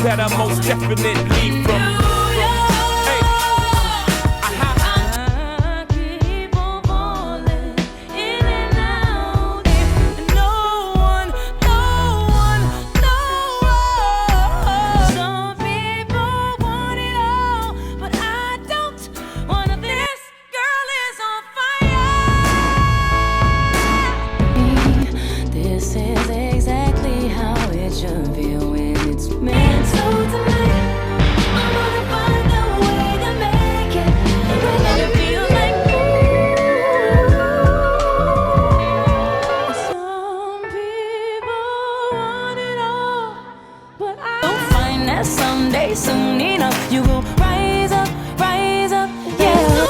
that I most definitely from. Someday, soon enough, you will rise up, yeah.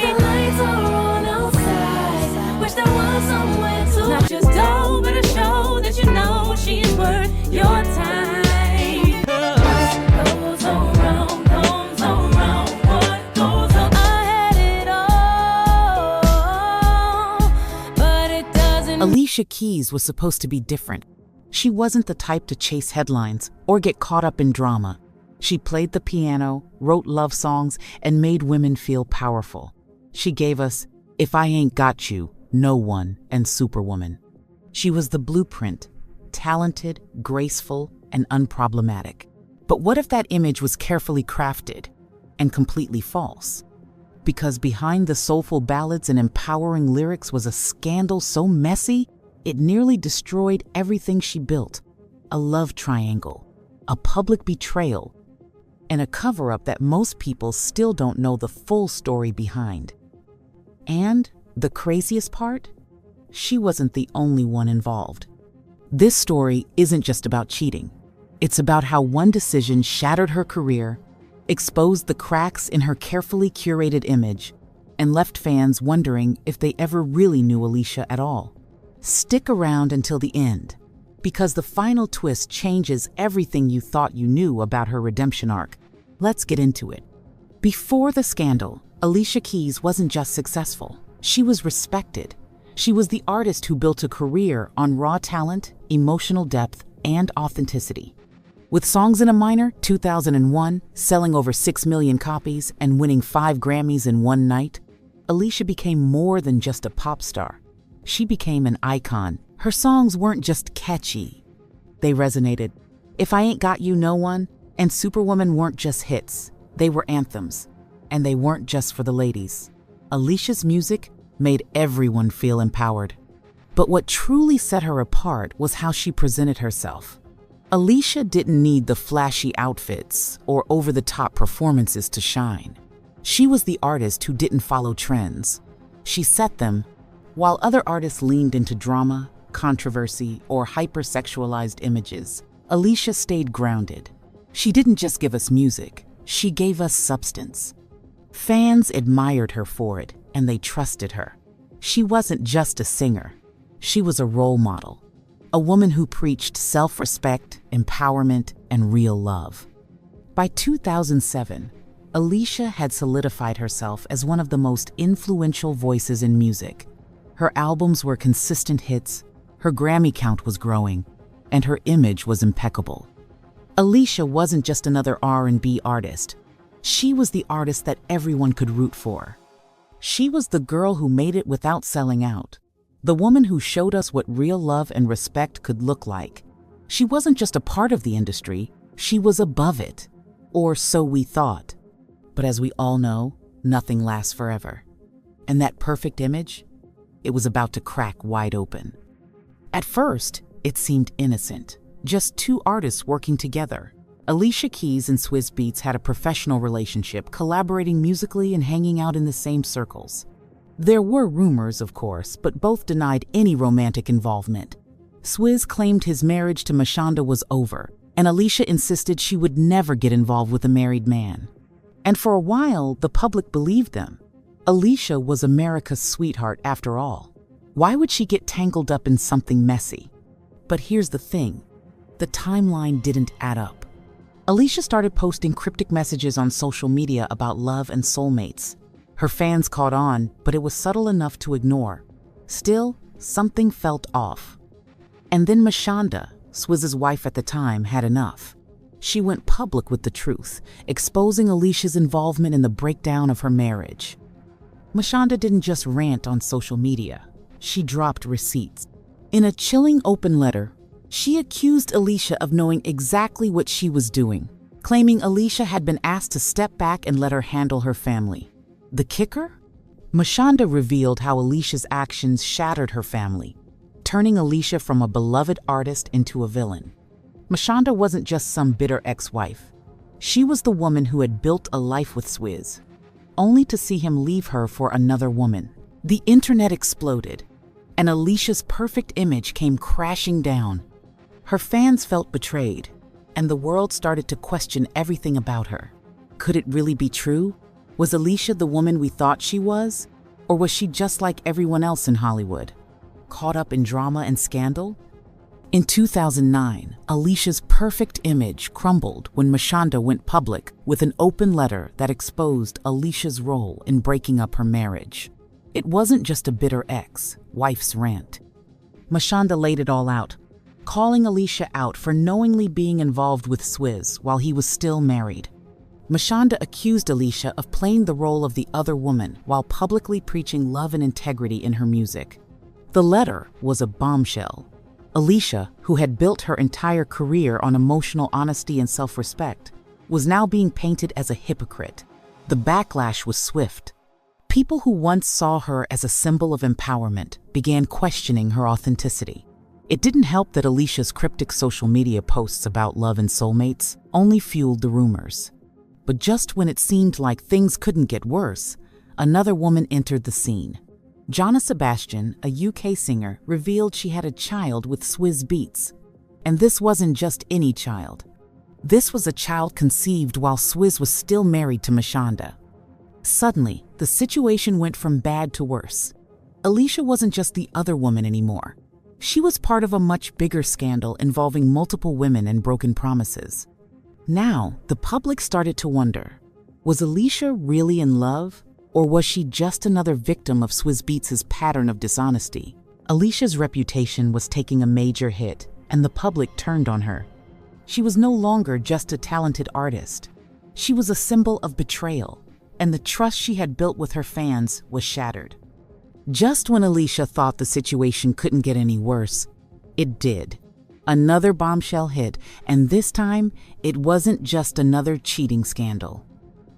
The lights are on outside. Wish there was somewhere to not just go, but a show that you know she's worth your time. What goes around comes around. What goes up? I had it all, but it doesn't. Alicia Keys was supposed to be different. She wasn't the type to chase headlines or get caught up in drama. She played the piano, wrote love songs, and made women feel powerful. She gave us If I Ain't Got You, No One, and Superwoman. She was the blueprint, talented, graceful, and unproblematic. But what if that image was carefully crafted and completely false? Because behind the soulful ballads and empowering lyrics was a scandal so messy, it nearly destroyed everything she built. A love triangle, a public betrayal, and a cover-up that most people still don't know the full story behind. And the craziest part? She wasn't the only one involved. This story isn't just about cheating. It's about how one decision shattered her career, exposed the cracks in her carefully curated image, and left fans wondering if they ever really knew Alicia at all. Stick around until the end, because the final twist changes everything you thought you knew about her redemption arc. Let's get into it. Before the scandal, Alicia Keys wasn't just successful. She was respected. She was the artist who built a career on raw talent, emotional depth, and authenticity. With Songs in a Minor, 2001, selling over 6 million copies and winning 5 Grammys in one night, Alicia became more than just a pop star. She became an icon. Her songs weren't just catchy. They resonated. If I Ain't Got You, No One, and Superwoman weren't just hits. They were anthems. And they weren't just for the ladies. Alicia's music made everyone feel empowered. But what truly set her apart was how she presented herself. Alicia didn't need the flashy outfits or over-the-top performances to shine. She was the artist who didn't follow trends. She set them. While other artists leaned into drama, controversy, or hypersexualized images, Alicia stayed grounded. She didn't just give us music, she gave us substance. Fans admired her for it, and they trusted her. She wasn't just a singer, she was a role model, a woman who preached self-respect, empowerment, and real love. By 2007, Alicia had solidified herself as one of the most influential voices in music. Her albums were consistent hits, her Grammy count was growing, and her image was impeccable. Alicia wasn't just another R&B artist. She was the artist that everyone could root for. She was the girl who made it without selling out, the woman who showed us what real love and respect could look like. She wasn't just a part of the industry, she was above it, or so we thought. But as we all know, nothing lasts forever. And that perfect image? It was about to crack wide open. At first, it seemed innocent, just two artists working together. Alicia Keys and Swizz Beatz had a professional relationship, collaborating musically and hanging out in the same circles. There were rumors, of course, but both denied any romantic involvement. Swizz claimed his marriage to Mashonda was over, and Alicia insisted she would never get involved with a married man. And for a while, the public believed them. Alicia was America's sweetheart after all. Why would she get tangled up in something messy? But here's the thing. The timeline didn't add up. Alicia started posting cryptic messages on social media about love and soulmates. Her fans caught on, but it was subtle enough to ignore. Still, something felt off. And then Mashonda, Swizz's wife at the time, had enough. She went public with the truth, exposing Alicia's involvement in the breakdown of her marriage. Mashonda didn't just rant on social media. She dropped receipts. In a chilling open letter, she accused Alicia of knowing exactly what she was doing, claiming Alicia had been asked to step back and let her handle her family. The kicker? Mashonda revealed how Alicia's actions shattered her family, turning Alicia from a beloved artist into a villain. Mashonda wasn't just some bitter ex-wife. She was the woman who had built a life with Swizz, only to see him leave her for another woman. The internet exploded, and Alicia's perfect image came crashing down. Her fans felt betrayed, and the world started to question everything about her. Could it really be true? Was Alicia the woman we thought she was? Or was she just like everyone else in Hollywood, caught up in drama and scandal? In 2009, Alicia's perfect image crumbled when Mashonda went public with an open letter that exposed Alicia's role in breaking up her marriage. It wasn't just a bitter ex-wife's rant. Mashonda laid it all out, calling Alicia out for knowingly being involved with Swizz while he was still married. Mashonda accused Alicia of playing the role of the other woman while publicly preaching love and integrity in her music. The letter was a bombshell. Alicia, who had built her entire career on emotional honesty and self-respect, was now being painted as a hypocrite. The backlash was swift. People who once saw her as a symbol of empowerment began questioning her authenticity. It didn't help that Alicia's cryptic social media posts about love and soulmates only fueled the rumors. But just when it seemed like things couldn't get worse, another woman entered the scene. Jonna Sebastian, a UK singer, revealed she had a child with Swizz Beatz. And this wasn't just any child. This was a child conceived while Swizz was still married to Mashonda. Suddenly, the situation went from bad to worse. Alicia wasn't just the other woman anymore. She was part of a much bigger scandal involving multiple women and broken promises. Now, the public started to wonder, was Alicia really in love? Or was she just another victim of Swizz Beatz's pattern of dishonesty? Alicia's reputation was taking a major hit, and the public turned on her. She was no longer just a talented artist. She was a symbol of betrayal, and the trust she had built with her fans was shattered. Just when Alicia thought the situation couldn't get any worse, it did. Another bombshell hit, and this time, it wasn't just another cheating scandal.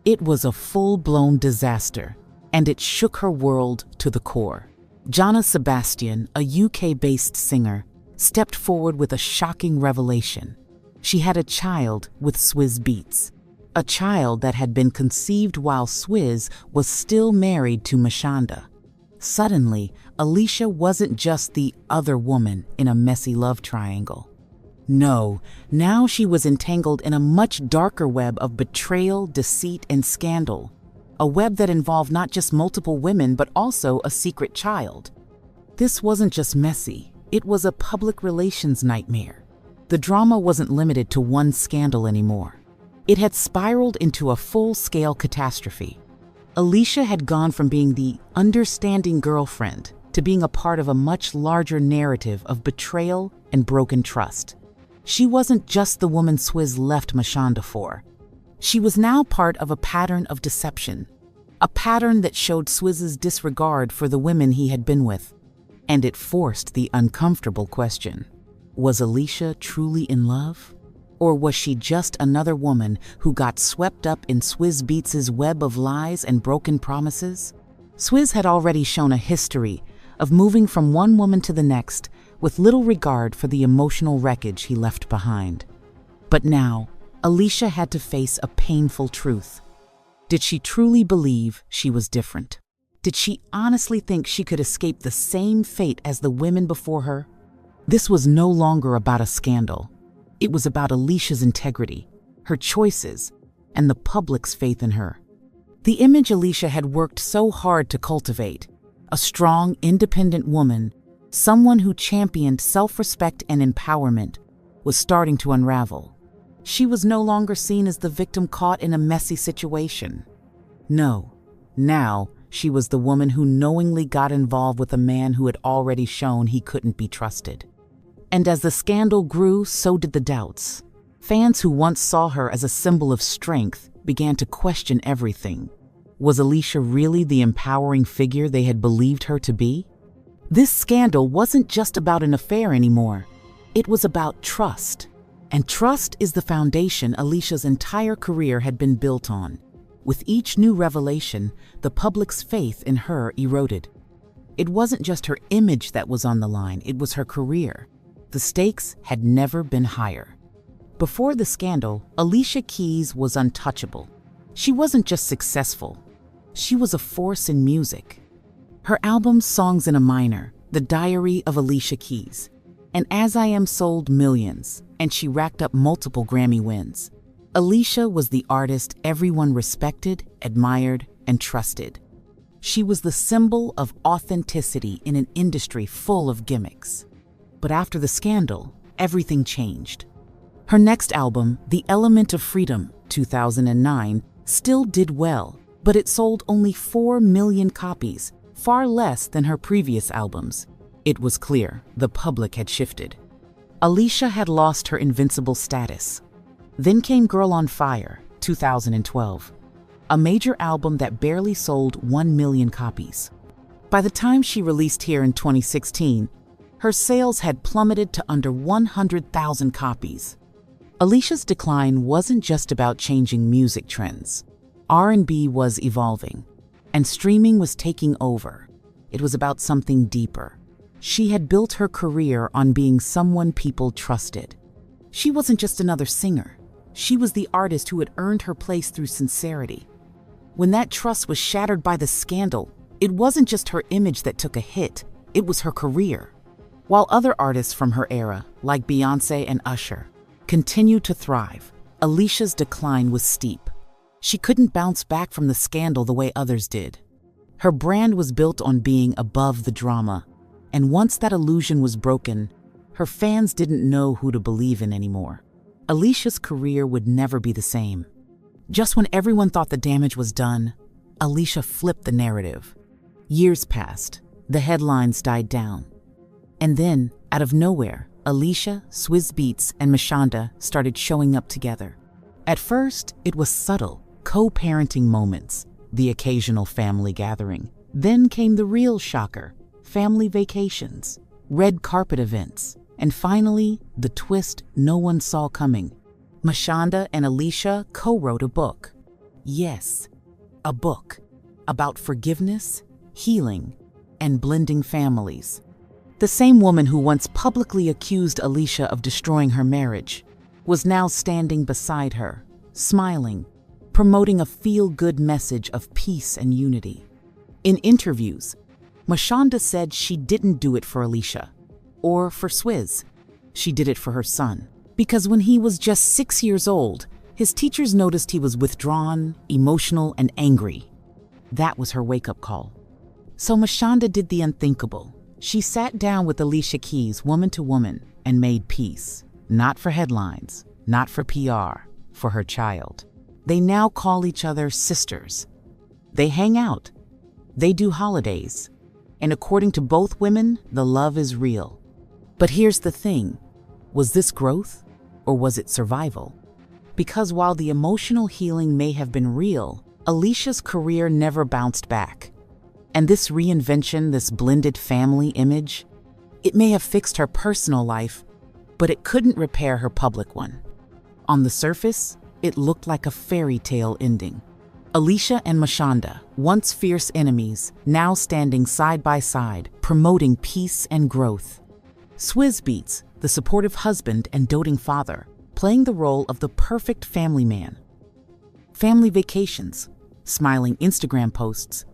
It was a full-blown disaster, and it shook her world to the core. Jonna Sebastian, a UK-based singer, stepped forward with a shocking revelation. She had a child with Swizz Beatz, a child that had been conceived while Swizz was still married to Mashonda. Suddenly, Alicia wasn't just the other woman in a messy love triangle. No, now she was entangled in a much darker web of betrayal, deceit, and scandal. A web that involved not just multiple women, but also a secret child. This wasn't just messy, it was a public relations nightmare. The drama wasn't limited to one scandal anymore. It had spiraled into a full-scale catastrophe. Alicia had gone from being the understanding girlfriend to being a part of a much larger narrative of betrayal and broken trust. She wasn't just the woman Swizz left Mashonda for. She was now part of a pattern of deception, a pattern that showed Swizz's disregard for the women he had been with. And it forced the uncomfortable question, was Alicia truly in love? Or was she just another woman who got swept up in Swizz Beatz's web of lies and broken promises? Swizz had already shown a history of moving from one woman to the next with little regard for the emotional wreckage he left behind. But now, Alicia had to face a painful truth. Did she truly believe she was different? Did she honestly think she could escape the same fate as the women before her? This was no longer about a scandal. It was about Alicia's integrity, her choices, and the public's faith in her. The image Alicia had worked so hard to cultivate, a strong, independent woman, someone who championed self-respect and empowerment, was starting to unravel. She was no longer seen as the victim caught in a messy situation. No, now she was the woman who knowingly got involved with a man who had already shown he couldn't be trusted. And as the scandal grew, so did the doubts. Fans who once saw her as a symbol of strength began to question everything. Was Alicia really the empowering figure they had believed her to be? This scandal wasn't just about an affair anymore. It was about trust. And trust is the foundation Alicia's entire career had been built on. With each new revelation, the public's faith in her eroded. It wasn't just her image that was on the line, it was her career. The stakes had never been higher. Before the scandal, Alicia Keys was untouchable. She wasn't just successful, she was a force in music. Her album Songs in a Minor, The Diary of Alicia Keys, and As I Am sold millions, and she racked up multiple Grammy wins. Alicia was the artist everyone respected, admired, and trusted. She was the symbol of authenticity in an industry full of gimmicks. But after the scandal, everything changed. Her next album, The Element of Freedom, 2009, still did well, but it sold only 4 million copies, far less than her previous albums. It was clear the public had shifted. Alicia had lost her invincible status. Then came Girl on Fire, 2012, a major album that barely sold 1 million copies. By the time she released Here in 2016, her sales had plummeted to under 100,000 copies. Alicia's decline wasn't just about changing music trends. R&B was evolving, and streaming was taking over. It was about something deeper. She had built her career on being someone people trusted. She wasn't just another singer. She was the artist who had earned her place through sincerity. When that trust was shattered by the scandal, it wasn't just her image that took a hit, it was her career. While other artists from her era, like Beyoncé and Usher, continued to thrive, Alicia's decline was steep. She couldn't bounce back from the scandal the way others did. Her brand was built on being above the drama, and once that illusion was broken, her fans didn't know who to believe in anymore. Alicia's career would never be the same. Just when everyone thought the damage was done, Alicia flipped the narrative. Years passed, the headlines died down. And then, out of nowhere, Alicia, Swizz Beatz, and Mashonda started showing up together. At first, it was subtle, co-parenting moments, the occasional family gathering. Then came the real shocker, family vacations, red carpet events, and finally, the twist no one saw coming. Mashonda and Alicia co-wrote a book. Yes, a book about forgiveness, healing, and blending families. The same woman who once publicly accused Alicia of destroying her marriage was now standing beside her, smiling, promoting a feel-good message of peace and unity. In interviews, Mashonda said she didn't do it for Alicia or for Swizz. She did it for her son. Because when he was just 6 years old, his teachers noticed he was withdrawn, emotional, and angry. That was her wake-up call. So Mashonda did the unthinkable. She sat down with Alicia Keys, woman to woman, and made peace. Not for headlines, not for PR, for her child. They now call each other sisters. They hang out. They do holidays. And according to both women, the love is real. But here's the thing. Was this growth, or was it survival? Because while the emotional healing may have been real, Alicia's career never bounced back. And this reinvention, this blended family image, it may have fixed her personal life, but it couldn't repair her public one. On the surface, it looked like a fairy tale ending. Alicia and Mashonda, once fierce enemies, now standing side by side, promoting peace and growth. Swizz Beatz, the supportive husband and doting father, playing the role of the perfect family man. Family vacations, smiling Instagram posts,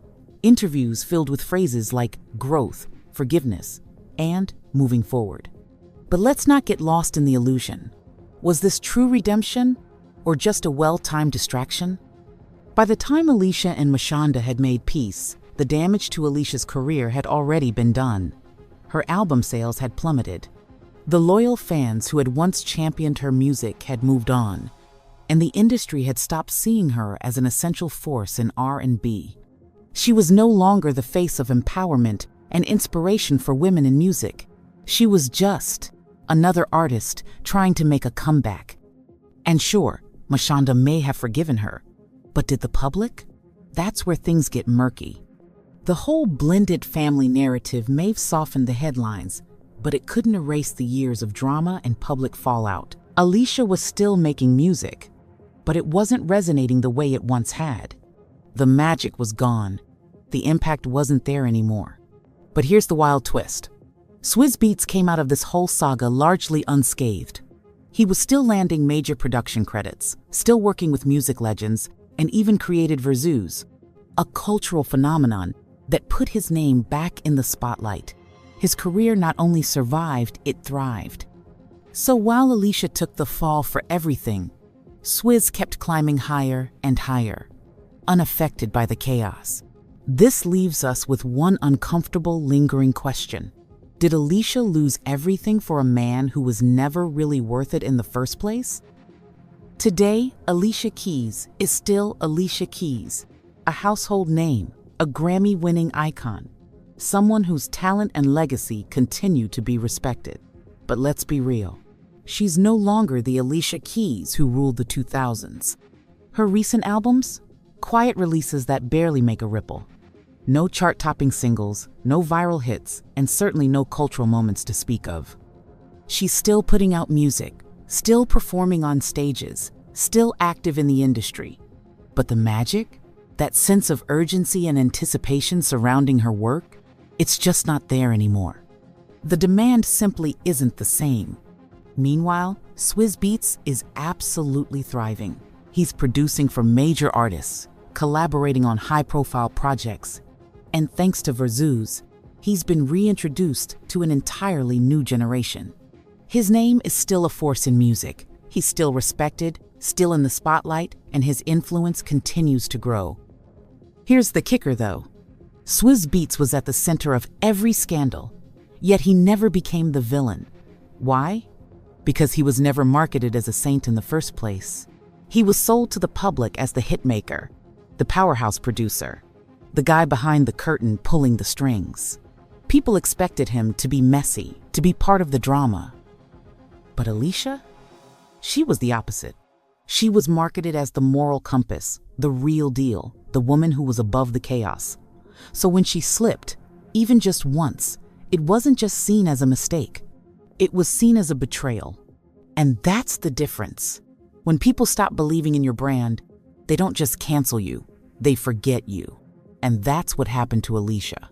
interviews filled with phrases like growth, forgiveness, and moving forward. But let's not get lost in the illusion. Was this true redemption, or just a well-timed distraction? By the time Alicia and Mashonda had made peace, the damage to Alicia's career had already been done. Her album sales had plummeted. The loyal fans who had once championed her music had moved on, and the industry had stopped seeing her as an essential force in R&B. She was no longer the face of empowerment and inspiration for women in music. She was just another artist trying to make a comeback. And sure, Mashonda may have forgiven her, but did the public? That's where things get murky. The whole blended family narrative may have softened the headlines, but it couldn't erase the years of drama and public fallout. Alicia was still making music, but it wasn't resonating the way it once had. The magic was gone. The impact wasn't there anymore. But here's the wild twist. Swizz Beatz came out of this whole saga largely unscathed. He was still landing major production credits, still working with music legends, and even created Verzuz, a cultural phenomenon that put his name back in the spotlight. His career not only survived, it thrived. So while Alicia took the fall for everything, Swizz kept climbing higher and higher, unaffected by the chaos. This leaves us with one uncomfortable, lingering question. Did Alicia lose everything for a man who was never really worth it in the first place? Today, Alicia Keys is still Alicia Keys, a household name, a Grammy-winning icon, someone whose talent and legacy continue to be respected. But let's be real, she's no longer the Alicia Keys who ruled the 2000s. Her recent albums? Quiet releases that barely make a ripple. No chart-topping singles, no viral hits, and certainly no cultural moments to speak of. She's still putting out music, still performing on stages, still active in the industry. But the magic? That sense of urgency and anticipation surrounding her work? It's just not there anymore. The demand simply isn't the same. Meanwhile, Swizz Beatz is absolutely thriving. He's producing for major artists, collaborating on high-profile projects, and thanks to Verzuz, he's been reintroduced to an entirely new generation. His name is still a force in music. He's still respected, still in the spotlight, and his influence continues to grow. Here's the kicker, though. Swizz Beatz was at the center of every scandal, yet he never became the villain. Why? Because he was never marketed as a saint in the first place. He was sold to the public as the hitmaker, the powerhouse producer, the guy behind the curtain pulling the strings. People expected him to be messy, to be part of the drama. But Alicia? She was the opposite. She was marketed as the moral compass, the real deal, the woman who was above the chaos. So when she slipped, even just once, it wasn't just seen as a mistake. It was seen as a betrayal. And that's the difference. When people stop believing in your brand, they don't just cancel you, they forget you. And that's what happened to Alicia.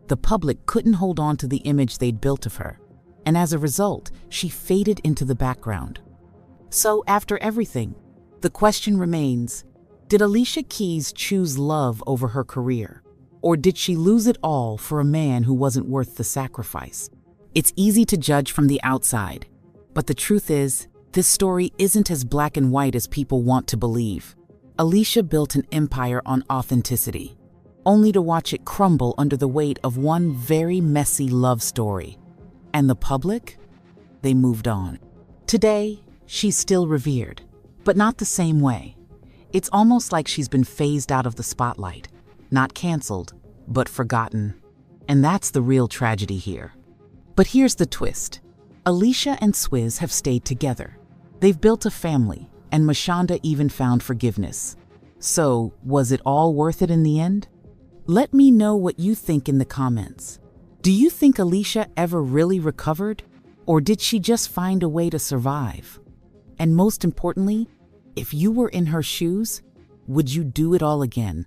The public couldn't hold on to the image they'd built of her, and as a result, she faded into the background. So after everything, the question remains, did Alicia Keys choose love over her career? Or did she lose it all for a man who wasn't worth the sacrifice? It's easy to judge from the outside, but the truth is, this story isn't as black and white as people want to believe. Alicia built an empire on authenticity, only to watch it crumble under the weight of one very messy love story. And the public? They moved on. Today, she's still revered, but not the same way. It's almost like she's been phased out of the spotlight, not canceled, but forgotten. And that's the real tragedy here. But here's the twist. Alicia and Swizz have stayed together. They've built a family, and Mashonda even found forgiveness. So, was it all worth it in the end? Let me know what you think in the comments. Do you think Alicia ever really recovered? Or did she just find a way to survive? And most importantly, if you were in her shoes, would you do it all again?